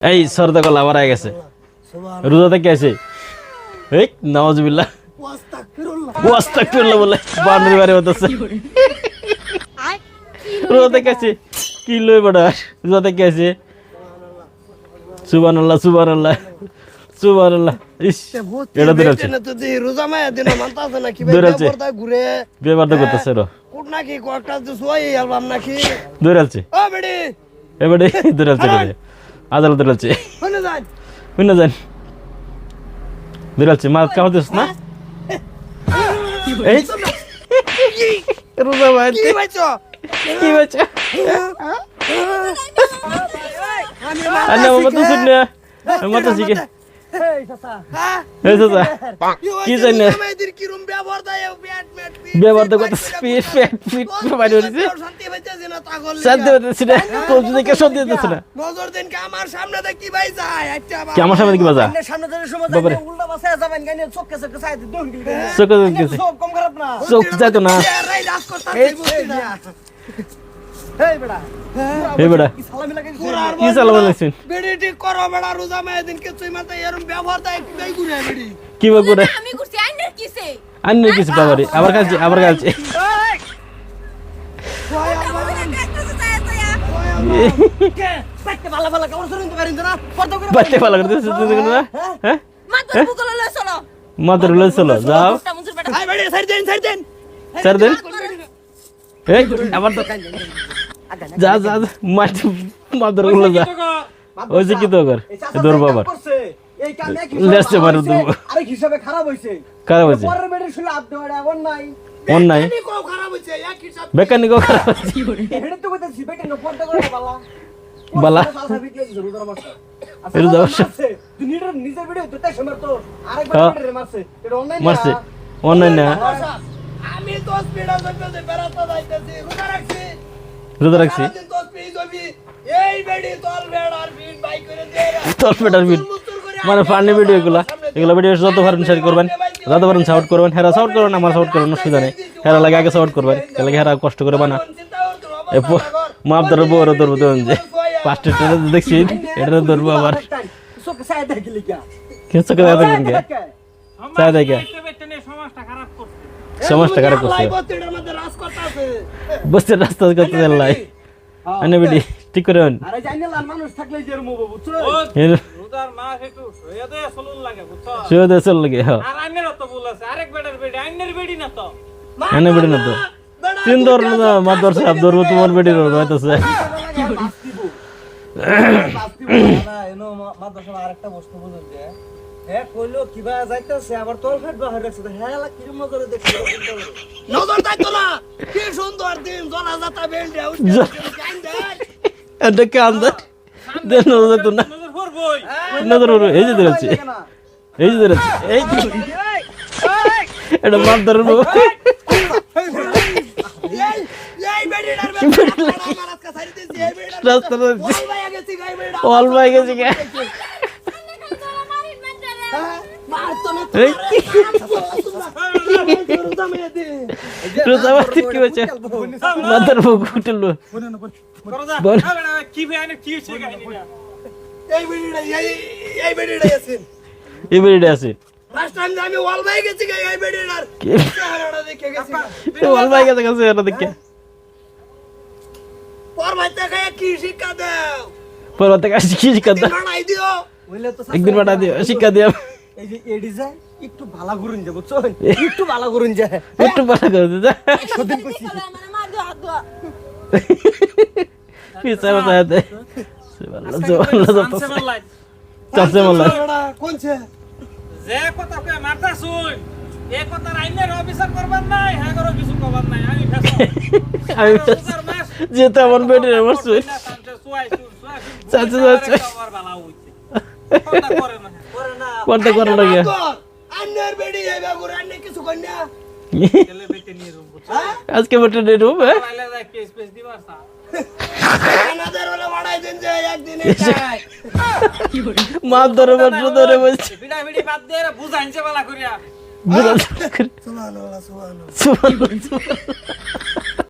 এই সরদা কলা আবার আগে গেছে রোজা থেকে আছে এই নাউজুবিল্লাহ ওয়াস্তাগফিরুল্লাহ বলে বান্ডারি বারে হতেছে রোজা থেকে আছে কি লই বড় রোজা থেকে আছে সুবহানাল্লাহ সুবহানাল্লাহ সুবহানাল্লাহ ইস এটা দিরাছে না তো দি রোজা মায়া দিন মানতাছ না কি ভাই বেবরদা ঘুরে বেবরদা করতেছে রো কোট নাকি কোটটা তো সোই অ্যালবাম নাকি দিরাছে ও বেডি এবারে দিরাছে রে আদালত দিরাছে হনে যান দিরাছে মার কাম দিস না এই রোজা ভাই কি বাইছো কি বাচ্চা আন্না মত শুনে মত শিখে এই চাচা এই চাচা কি জানে মেয়েদের কি রুম বেবরদা ব্যাট ম্যাট বেবরদা কত স্পিড ফিট বাইরে হইছে শান্তি পাইতেছে না পাগল শান্তি হইছে না তো যদি কে শান্তি হইছে না নজর দেন কি আমার সামনে দেখি ভাই যায় আচ্ছা কি আমার সামনে কি বাজা সামনে দেন সময় বাবারে উল্টা বাসায় যাবেন গানে চোখে চোখে চাই দন গিল চোখে চোখে সব কম খারাপ না চোখ যাইতো না রাই রাজ করতেছে বুঝছিনা এই বেটা এই বেটা কি সালামি লাগাই কি সালাম আলাইকুম বেডি ঠিক করো বেটা রোজা মায়ে দিন কে তুই মাথা এরম ব্যবহার দেয় কি গাই ঘুরে বেডি কি বা করে আমি করছি আইনের কিসে আন্নে কিছু বাবারে আবার কাছে কে বাইতে ভালো ভালো কামড় শুনুন তো পারিন না পর্দা করে বাচ্চা ভালো করে দিছিস তুই না হ্যাঁ মাথা বুকলে লয় চলো মাদার লই চলো যাও টা মুজুর বেটা আই বেডি সাইড দেন স্যার দেন এই আবার তো যা যা মাটি মাদার গুলো যা ওই যে কি তো কর দৌড় বাবার এই কাম এক লেসে মারু দেব আরে হিসাবে খারাপ হইছে খারাপ হইছে পরের বেডি শুলে আপ দেওয়া এখন নাই অন নাই কো খারাপ হইছে এক হিসাব মেকানিকও খারাপ হইছে হেডে তো কইতাছি বেটি ন পর্দা করে বালা বালা সালসা ভিডিও জরুর মারছে এর দাও তুই নিজের ভিডিও তো তাই সময় তো আরেকবার ভিডিও মারছে এটা অনলাইন মারছে অনলাইন না আমি তো স্পিডা জন্য বেরাতে যাইতেছি রোজা রাখছি তো স্পিড হবি এই বেডি তল বেড আর ফিট বাইক করে দে তোর পেটার বিট মানে ফানি ভিডিও এগুলা ভিডিও যত পারেন শেয়ার করবেন যত পারেন সাপোর্ট করবেন হেরা সাপোর্ট করবেন আমার সাপোর্ট করবেন অসুবিধা নেই হেরা লাগে আগে সাপোর্ট করবেন তাহলে হেরা কষ্ট করে বানা এই মাপ ধরো বড় ধরবো তো যে পাঁচটা ট্রেনে দেখছি এটা ধরবো আবার সব সাইড দেখলি কি কিছু করে দেখেন কে চাই দেখে সমাজটা খারাপ করছে এটার মধ্যে রাজ করতে আছে বসতে রাস্তা করতে লাই আনে বিডি ঠিক করে আন আরে জানি না মানুষ থাকলে যে রুমো বুঝছো রোজার মাস একটু সৈয়দে চলুন লাগে বুঝছো শুয়ে দে চল লাগে হ্যাঁ আর আইনের তো ভুল আছে আরেক বেটার বেডি আইনের বেডি না তো আনে বিডি না তো তিন ধর না মাদর সাহেব ধরবো তোমার বিডি রো হইতাছে এনো মাদ্রাসা আরেকটা বস্তু বুঝুন যে হ্যাঁ কইলো কিবা যাইতাছে আবার তোর ফেট বাহির রাখছে হ্যাঁ লা কি নজরে দেখছি নজর দাইতো না কি সুন্দর দিন জলা যাতা বেলডে উঠছে এটা কে আন্দর দেন নজর তো না নজর পড়বই নজর এই যে ধরেছে এই যে ধরেছে এই এটা মাপ ধরবো এই বেডিটার বেলা আমার আজকে সারি দিছি এই বেডিটার রাস্তা ধরেছে অল ভাই গেছি গাই বেডা অল ভাই গেছে কে মারতো না এই রোজা মেয়ে দে রোজা বাতি কি হচ্ছে মাদার বুক উঠলো করজা বল। কি ভাই আইনের কি হইছে কাহিনীটা এই বেডিটা এই বেডিটা আছে এই বিডি আছে লাস্ট টাইম আমি অল ভাই গেছি গাই এই বেডিটার কি চেহারাটা দেখে গেছি অল ভাই গেছে কাছে এটা দেখে পর ভাইতে গায় কি শিক্ষা দাও পরবর্তী কাছে কি শিক্ষা দাও বানাই দিও হইলে তো একদিন বাটা দিও শিক্ষা দিও এই যে এ ডিজাইন একটু ভালো করুন যাব বুঝছো একটু ভালো করুন যায় একটু বাটা করে দিদা সদিন কইছি মানে মার দো হাত দো পিছা বাতাতে সামসে মারলাই চাচে মাল্লা কোনছে যে কথা কই মারতা শুন এই কথা আইনের অফিসার করবার নাই হ্যাঁ করো কিছু করবার নাই আমি ফেসো আমি রোজার মাস যেতে আমার বেডে আমার সুই সামসে সুয়াই চাচা, চাচা। আবার ভালো হইছে কথা করে না করে না কোনটা করে লাগে আন্নার বেডি এই বাগুর আন্নে কিছু কন্যা ছেলে বেটে নিয়ে রুম বুঝছো আজকে বেটে ডে রুম পাইলে যায় কেস পেস দিবার সা কানাদের ওলা বাড়াই দিন যে একদিনে যায় মাপ ধরে বসে ধরে বসে বিড়া বিড়ি বাদ দে রে বুঝাইছে বালা করিয়া বুঝা সুবহানাল্লাহ সুবহানাল্লাহ সুবহানাল্লাহ